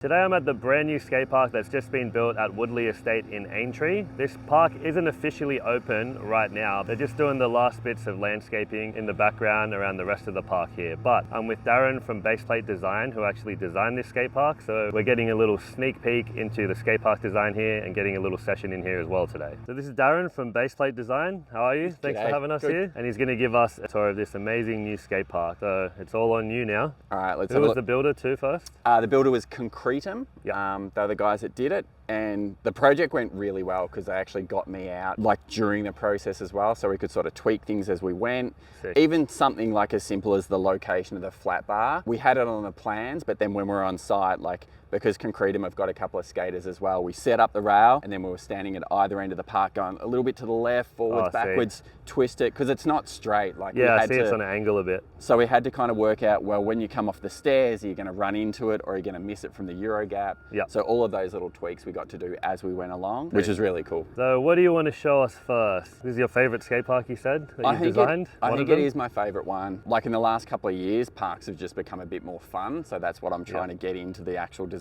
Today I'm at the brand new skate park that's just been built at Woodlea Estate in Aintree. This park isn't officially open right now. They're just doing the last bits of landscaping in the background around the rest of the park here. But I'm with Darren from Baseplate Design, who actually designed this skate park. So we're getting a little sneak peek into the skate park design here and getting a little session in here as well today. So this is Darren from Baseplate Design. How are you? Thanks for having us here. And he's going to give us a tour of this amazing new skate park. So it's all on you now. All right, let's Who was the builder too first? The builder was Concretum. Yep. They're the guys that did it, and the project went really well because they actually got me out like during the process as well, so we could sort of tweak things as we went. Sick. Even something like as simple as the location of the flat bar, we had it on the plans, but then when we were on site, like because Concretum have got a couple of skaters as well, we set up the rail and then we were standing at either end of the park going a little bit to the left, forwards, backwards, twist it, because it's not straight. Like I see it's on an angle a bit. So we had to kind of work out, well, when you come off the stairs, are you going to run into it or are you going to miss it from the Euro gap? Yep. So all of those little tweaks we got to do as we went along, which is really cool. So what do you want to show us first? This is your favorite skate park, you said, that you designed? I think it is my favorite one. Like in the last couple of years, parks have just become a bit more fun. So that's what I'm trying to get into the actual designs.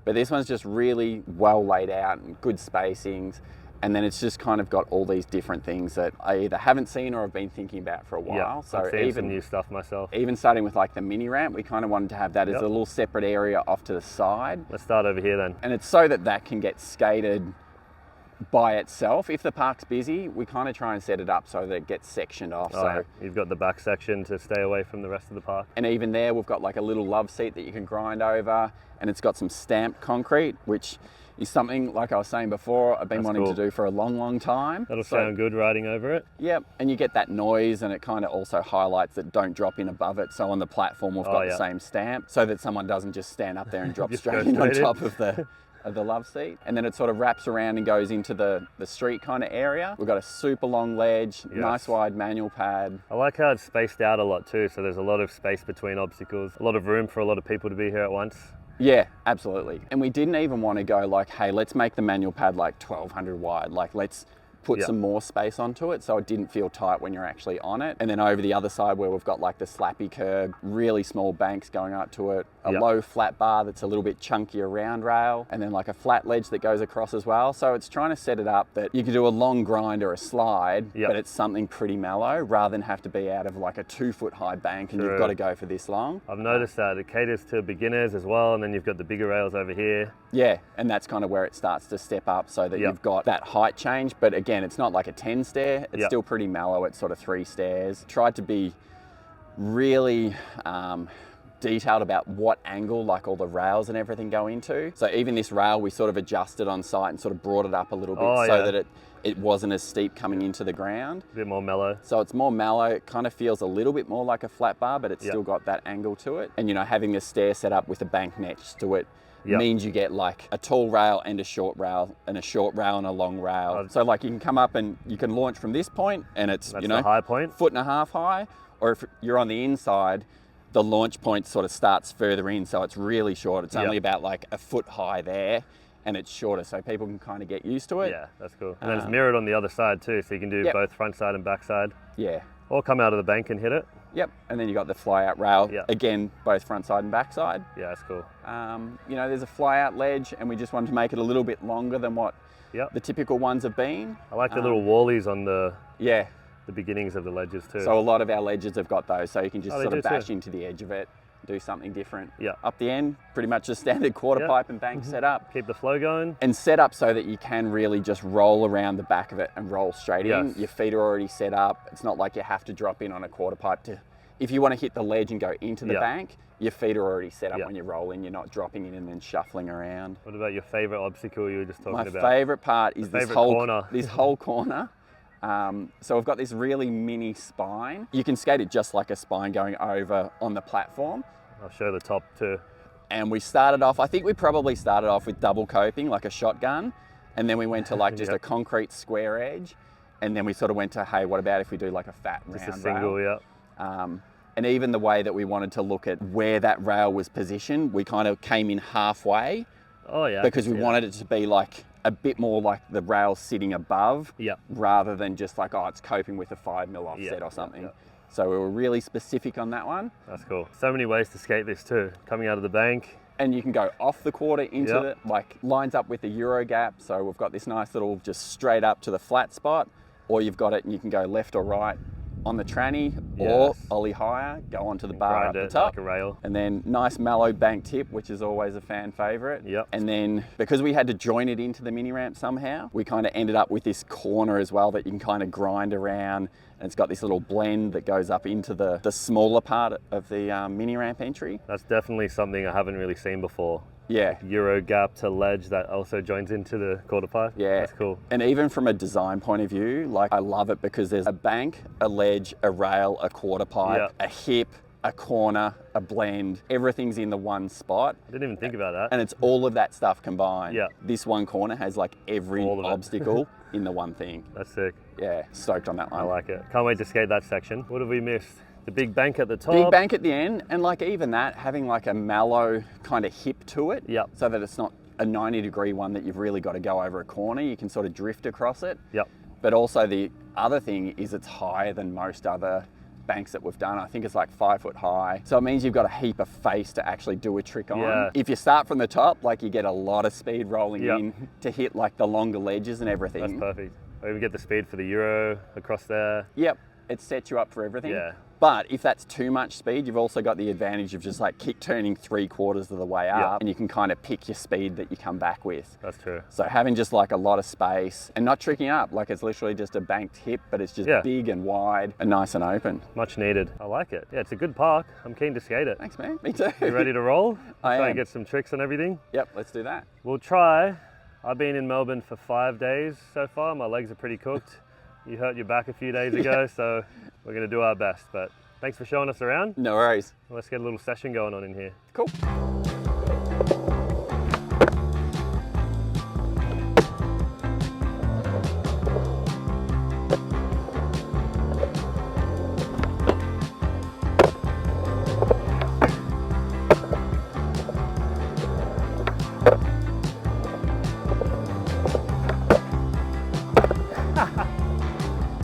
But this one's just really well laid out and good spacings. And then it's just kind of got all these different things that I either haven't seen or have been thinking about for a while. Yeah, so I've seen some new stuff myself. Even starting with like the mini ramp, we kind of wanted to have that as a little separate area off to the side. Let's start over here then. And it's so that that can get skated by itself. If the park's busy, we kind of try and set it up so that it gets sectioned off. You've got the back section to stay away from the rest of the park. And even there, we've got like a little love seat that you can grind over, and it's got some stamped concrete, which is something, like I was saying before, I've been wanting to do for a long time. That'll sound good riding over it. Yep, and you get that noise, and it kind of also highlights that don't drop in above it. So on the platform, we've got the same stamp, so that someone doesn't just stand up there and drop straight in on top of the love seat. And then it sort of wraps around and goes into the street kind of area. We've got a super long ledge, nice wide manual pad. I like how it's spaced out a lot too, so there's a lot of space between obstacles, a lot of room for a lot of people to be here at once. Yeah, absolutely. And we didn't even want to go like, hey, let's make the manual pad like 1200 wide. Like let's put some more space onto it so it didn't feel tight when you're actually on it. And then over the other side where we've got like the slappy curb, really small banks going up to it, a low flat bar that's a little bit chunkier round rail, and then like a flat ledge that goes across as well. So it's trying to set it up that you can do a long grind or a slide, but it's something pretty mellow rather than have to be out of like a 2-foot high bank and you've got to go for this long. I've noticed that it caters to beginners as well, and then you've got the bigger rails over here. Yeah, and that's kind of where it starts to step up so that you've got that height change, but again, it's not like a 10 stair, it's still pretty mellow, it's sort of 3 stairs. Tried to be really detailed about what angle like all the rails and everything go into. So even this rail we sort of adjusted on site and sort of brought it up a little bit so that it wasn't as steep coming into the ground. A bit more mellow. So it's more mellow, it kind of feels a little bit more like a flat bar, but it's still got that angle to it. And you know, having the stair set up with a bank next to it means you get like a tall rail and a short rail and a short rail and a long rail. So like you can come up and you can launch from this point and it's, you know, the high point, 1.5 feet high, or if you're on the inside, the launch point sort of starts further in, so it's really short. It's only about like a foot high there, and it's shorter, so people can kind of get used to it. Yeah, that's cool. And then it's mirrored on the other side too, so you can do both front side and back side. Yeah. Or come out of the bank and hit it. Yep, and then you got the fly out rail, again, both front side and back side. Yeah, that's cool. You know, there's a fly out ledge, and we just wanted to make it a little bit longer than what the typical ones have been. I like the little wallies on the beginnings of the ledges too. So a lot of our ledges have got those, so you can just sort of bash into the edge of it, do something different. Yeah. Up the end, pretty much a standard quarter pipe and bank set up. Keep the flow going. And set up so that you can really just roll around the back of it and roll straight in. Your feet are already set up. It's not like you have to drop in on a quarter pipe to, if you want to hit the ledge and go into the bank, your feet are already set up when you roll in. You're not dropping in and then shuffling around. What about your favorite obstacle you were just talking about? My favorite part is this whole corner. So we've got this really mini spine. You can skate it just like a spine going over on the platform. I'll show the top too. And we started off, I think we probably started off with double coping, like a shotgun. And then we went to like just a concrete square edge. And then we sort of went to, hey, what about if we do like a fat round rail? Just a single, and even the way that we wanted to look at where that rail was positioned, we kind of came in halfway. Oh yeah. Because we wanted it to be like a bit more like the rail sitting above, rather than just like, oh, it's coping with a 5 mil offset or something. So we were really specific on that one. That's cool. So many ways to skate this too. Coming out of the bank, And you can go off the quarter into the, like lines up with the Euro gap. So we've got this nice little just straight up to the flat spot, or you've got it and you can go left or right on the tranny, or ollie higher, go onto the bar up the top, like a rail. And then nice mallow bank tip, which is always a fan favorite. Yep. And then because we had to join it into the mini ramp somehow, we kind of ended up with this corner as well that you can kind of grind around, and it's got this little blend that goes up into the smaller part of the mini ramp entry. That's definitely something I haven't really seen before. Yeah. Euro gap to ledge that also joins into the quarter pipe. Yeah. That's cool. And even from a design point of view, like I love it because there's a bank, a ledge, a rail, a quarter pipe, a hip, a corner, a blend. Everything's in the one spot. I didn't even think about that. And it's all of that stuff combined. Yeah. This one corner has like every obstacle in the one thing. That's sick. Yeah, stoked on that one. I like it. Can't wait to skate that section. What have we missed? The big bank at the top. Big bank at the end, and like even that, having like a mallow kind of hip to it. Yep. So that it's not a 90-degree one that you've really got to go over a corner. You can sort of drift across it. Yep. But also the other thing is it's higher than most other banks that we've done. I think it's like 5 foot high. So it means you've got a heap of face to actually do a trick on. Yeah. If you start from the top, like you get a lot of speed rolling in to hit like the longer ledges and everything. That's perfect. Or even get the speed for the Euro across there. Yep. It sets you up for everything. Yeah. But if that's too much speed, you've also got the advantage of just like kick turning 3/4 of the way up, and you can kind of pick your speed that you come back with. That's true. So having just like a lot of space and not tricking up, like it's literally just a banked hip, but it's just big and wide and nice and open. Much needed. I like it. Yeah, it's a good park. I'm keen to skate it. Thanks, man. Me too. You ready to roll? I am. Try and get some tricks on everything? Yep, let's do that. We'll try. I've been in Melbourne for 5 days so far. My legs are pretty cooked. You hurt your back a few days ago, so we're going to do our best. But thanks for showing us around. No worries. Let's get a little session going on in here. Cool.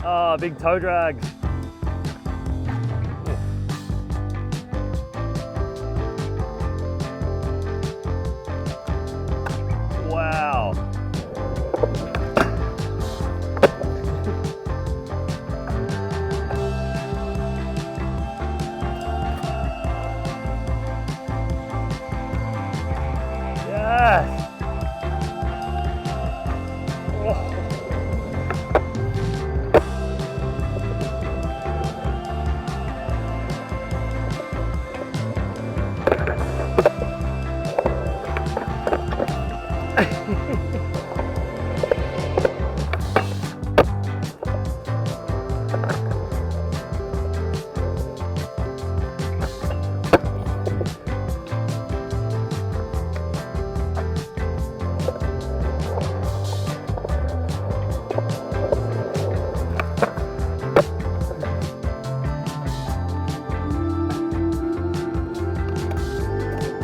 Oh, big toe drags. Wow.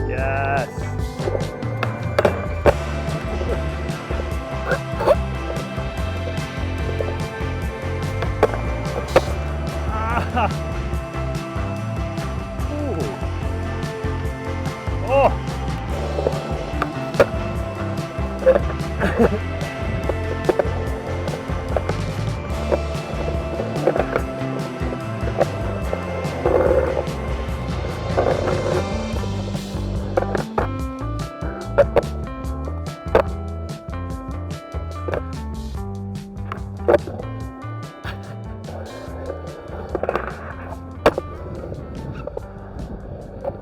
Yes. Oh.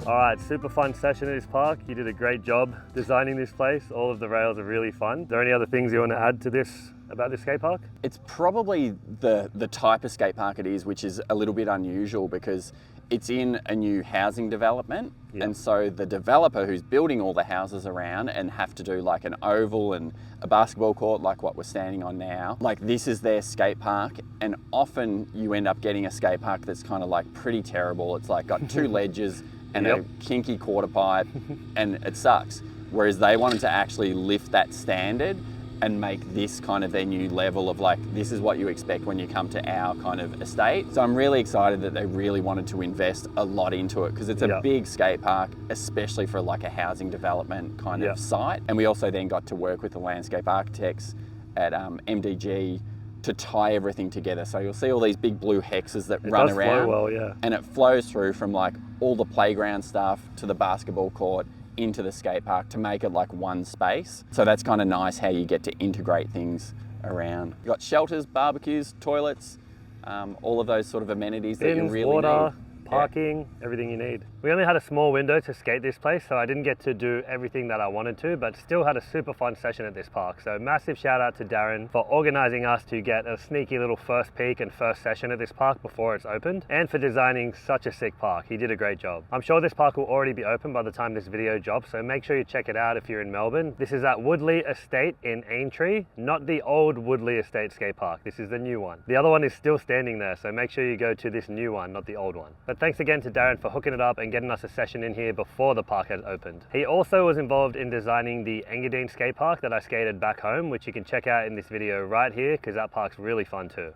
All right, super fun session at this park. You did a great job designing this place. All of the rails are really fun. Are there any other things you want to add to this about this skate park? It's probably the type of skate park it is, which is a little bit unusual because it's in a new housing development. Yep. And so the developer who's building all the houses around and have to do like an oval and a basketball court like what we're standing on now, like this is their skate park. And often you end up getting a skate park that's kind of like pretty terrible. It's like got 2 ledges and a kinky quarter pipe and it sucks. Whereas they wanted to actually lift that standard and make this kind of their new level of like, this is what you expect when you come to our kind of estate. So I'm really excited that they really wanted to invest a lot into it, because it's a big skate park, especially for like a housing development kind of site. And we also then got to work with the landscape architects at MDG to tie everything together. So you'll see all these big blue hexes that run around. Flow well, and it flows through from like all the playground stuff to the basketball court into the skate park to make it like one space. So that's kind of nice how you get to integrate things around. You've got shelters, barbecues, toilets, all of those sort of amenities that you really water, need. Parking, everything you need. We only had a small window to skate this place, so I didn't get to do everything that I wanted to, but still had a super fun session at this park. So massive shout out to Darren for organizing us to get a sneaky little first peek and first session at this park before it's opened, and for designing such a sick park. He did a great job. I'm sure this park will already be open by the time this video drops, so make sure you check it out if you're in Melbourne. This is at Woodlea Estate in Aintree, not the old Woodlea Estate skate park. This is the new one. The other one is still standing there, so make sure you go to this new one, not the old one. But thanks again to Darren for hooking it up and getting us a session in here before the park had opened. He also was involved in designing the Engadine skate park that I skated back home, which you can check out in this video right here, because that park's really fun too.